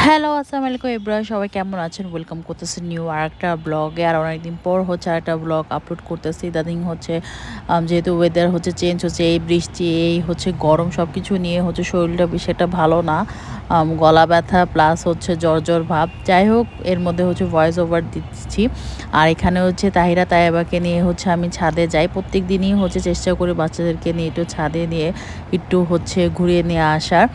Hello, আসসালামু আলাইকুম everyone, সবাই কেমন আছেন? ওয়েলকাম করতেছি নিউ আরেকটা ব্লগে। আর অনেকদিন পর হচ্ছে আরেকটা ব্লগ আপলোড করতেছি। ইদানিং হচ্ছে যেহেতু ওয়েদার হচ্ছে চেঞ্জ হচ্ছে, এই বৃষ্টি, এই হচ্ছে গরম, সব কিছু নিয়ে হচ্ছে শরীরটা বেশি একটা ভালো না। গলা ব্যথা প্লাস হচ্ছে জ্বর ভাব। যাই হোক, এর মধ্যে হচ্ছে ভয়েস ওভার দিচ্ছি। আর এখানে হচ্ছে তাহিরা তায়েবাকে নিয়ে হচ্ছে আমি ছাদে যাই। প্রত্যেক দিনই হচ্ছে চেষ্টা করি বাচ্চাদেরকে নিয়ে একটু ছাদে নিয়ে একটু হচ্ছে ঘুরিয়ে নিয়ে আসার।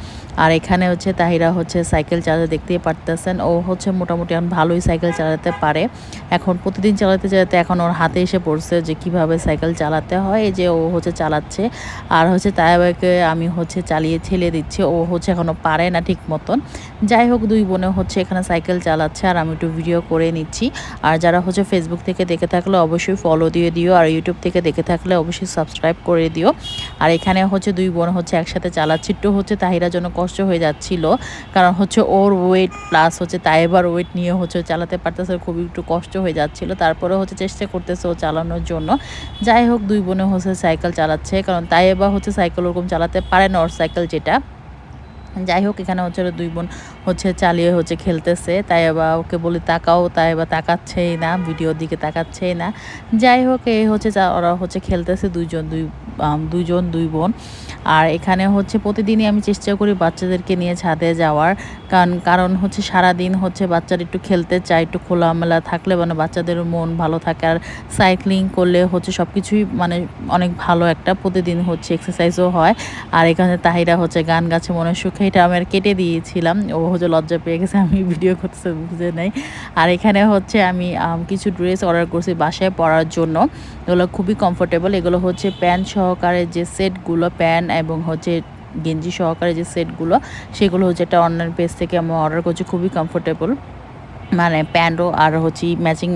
আর এখানে হচ্ছে তাহিরা হচ্ছে সাইকেল চালাতে, দেখতেই পারতেছেন। ও হচ্ছে মোটামুটি এখন ভালোই সাইকেল চালাতে পারে। এখন প্রতিদিন চালাতে চালাতে এখন ওর হাতে এসে পড়ছে যে কিভাবে সাইকেল চালাতে হয়। এই যে ও হচ্ছে চালাচ্ছে। আর হচ্ছে তাইবাকে আমি হচ্ছে চালিয়ে ঠেলে দিচ্ছি। ও হচ্ছে এখনও পারে না ঠিক মতন। যাই হোক, দুই বোনে হচ্ছে এখানে সাইকেল চালাচ্ছে আর আমি একটু ভিডিও করে নিচ্ছি। আর যারা হচ্ছে ফেসবুক থেকে দেখে থাকলে অবশ্যই ফলো দিয়ে দিও, আর ইউটিউব থেকে দেখে থাকলে অবশ্যই সাবস্ক্রাইব করে দিও। আর এখানে হচ্ছে দুই বোন হচ্ছে একসাথে চালাচ্ছি। একটু হচ্ছে তাহিরার জন্য কষ্ট হয়ে যাচ্ছিল, কারণ হচ্ছে ওর ওয়েট প্লাস হচ্ছে তাইবার ওয়েট নিয়ে হচ্ছে চালাতে পারতেছে, খুবই একটু কষ্ট হয়ে যাচ্ছিল। তারপরে হচ্ছে চেষ্টা করতেছে ও চালানোর জন্য। যাই হোক, দুই বোনে হচ্ছে সাইকেল চালাচ্ছে, কারণ তাইবা হচ্ছে সাইকেল ওরকম চালাতে পারে না, ওর সাইকেল যেটা। যাই হোক, এখানে হচ্ছে দুই বোন হচ্ছে চালিয়ে হচ্ছে খেলতেছে। তাই আবার ওকে বলি তাকাও, তাই আবার তাকাচ্ছেই না, ভিডিওর দিকে তাকাচ্ছেই না। যাই হোক, এই হচ্ছে ওরা হচ্ছে খেলতেছে দুইজন দুই বোন। আর এখানে হচ্ছে প্রতিদিনই আমি চেষ্টা করি বাচ্চাদেরকে নিয়ে ছাদে যাওয়ার, কারণ হচ্ছে সারাদিন হচ্ছে বাচ্চারা একটু খেলতে চায়, একটু খোলামেলা থাকলে মানে বাচ্চাদের মন ভালো থাকে। আর সাইক্লিং করলে হচ্ছে সব কিছুই মানে অনেক ভালো, একটা প্রতিদিন হচ্ছে এক্সারসাইজও হয়। আর এখানে তাহিরা হচ্ছে গান গাছে মনে সুখে, এটা আমি আর কেটে দিয়েছিলাম, ও হচ্ছে লজ্জা পেয়ে গেছে আমি ভিডিও করতে বুঝে নাই। আর এখানে হচ্ছে আমি কিছু ড্রেস অর্ডার করছি বাসায় পরার জন্য। এগুলো খুবই কমফোর্টেবল। এগুলো হচ্ছে প্যান্ট সহকারে যে সেটগুলো, প্যান্ট এবং হচ্ছে গেঞ্জি সহকারে যে সেটগুলো, সেগুলো হচ্ছে একটা অনলাইন পেজ থেকে আমি অর্ডার করছি। খুবই কমফোর্টেবল, মানে প্যান্টও আর হচ্ছে ম্যাচিং।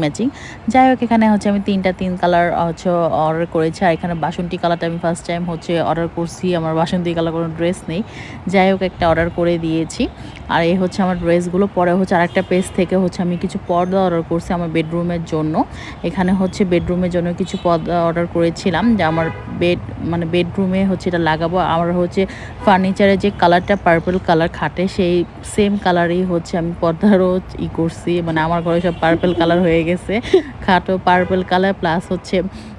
যাই হোক, এখানে হচ্ছে আমি তিন কালার হচ্ছে অর্ডার করেছি। আর এখানে বাসন্তী কালারটা আমি ফার্স্ট টাইম হচ্ছে অর্ডার করছি, আমার বাসন্তী কালার কোনো ড্রেস নেই। যাই হোক, একটা অর্ডার করে দিয়েছি। আর এই হচ্ছে আমার ড্রেসগুলো। পরে হচ্ছে আরেকটা পেজ থেকে হচ্ছে আমি কিছু পর্দা অর্ডার করছি আমার বেডরুমের জন্য। এখানে হচ্ছে বেডরুমের জন্য কিছু পর্দা অর্ডার করেছিলাম, যে আমার বেডরুমে হচ্ছে এটা লাগাবো। আমার হচ্ছে ফার্নিচারের যে কালারটা পার্পল কালার খাটে, সেই সেম কালারই হচ্ছে আমি পর্দারও করছি। মানে আমার ঘরে সব পার্পল কালার হয়ে গেছে, খাটও পার্পল কালার প্লাস হচ্ছে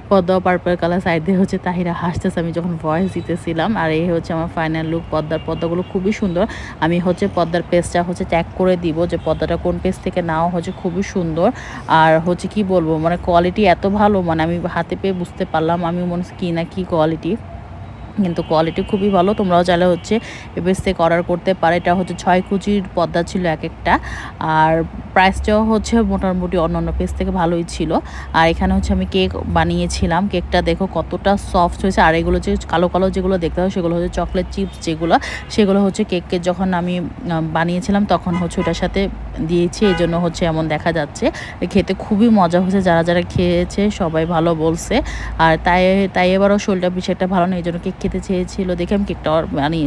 পর্দাও পার্পল কালার। সাইড দিয়ে হচ্ছে তাহিরা হাসতেছে আমি যখন ভয়েস দিতেছিলাম। আর এই হচ্ছে আমার ফাইনাল লুক। পর্দাগুলো খুবই সুন্দর। আমি হচ্ছে পর্দার পেজটা হচ্ছে ট্যাগ করে দিব যে পর্দাটা কোন পেজ থেকে নেওয়া হচ্ছে, খুবই সুন্দর। আর হচ্ছে কি বলবো, মানে কোয়ালিটি এত ভালো, মানে আমি হাতে পেয়ে বুঝতে পারলাম, আমি মনে হচ্ছে কি না কি কোয়ালিটি, কিন্তু কোয়ালিটি খুবই ভালো। তোমরাও চাইলে হচ্ছে এ পেজ থেকে অর্ডার করতে পারে। এটা হচ্ছে 6 কুচির পর্দা ছিল এক একটা। আর প্রাইসটাও হচ্ছে মোটামুটি অন্যান্য পেজ থেকে ভালোই ছিল। আর এখানে হচ্ছে আমি কেক বানিয়েছিলাম। কেকটা দেখো কতটা সফট হয়েছে। আর এগুলো যে কালো কালো যেগুলো দেখতে হয় সেগুলো হচ্ছে চকলেট চিপস, সেগুলো হচ্ছে কেককে যখন আমি বানিয়েছিলাম তখন হচ্ছে ওটার সাথে দিয়েছি, এই জন্য হচ্ছে এমন দেখা যাচ্ছে। খেতে খুবই মজা হয়েছে, যারা খেয়েছে সবাই ভালো বলছে। আর তাই এবারও শরীরটা বেশি একটা ভালো নেই, এই জন্য কেক খেতে চেয়েছিল দেখে আমি কেকটা বানিয়ে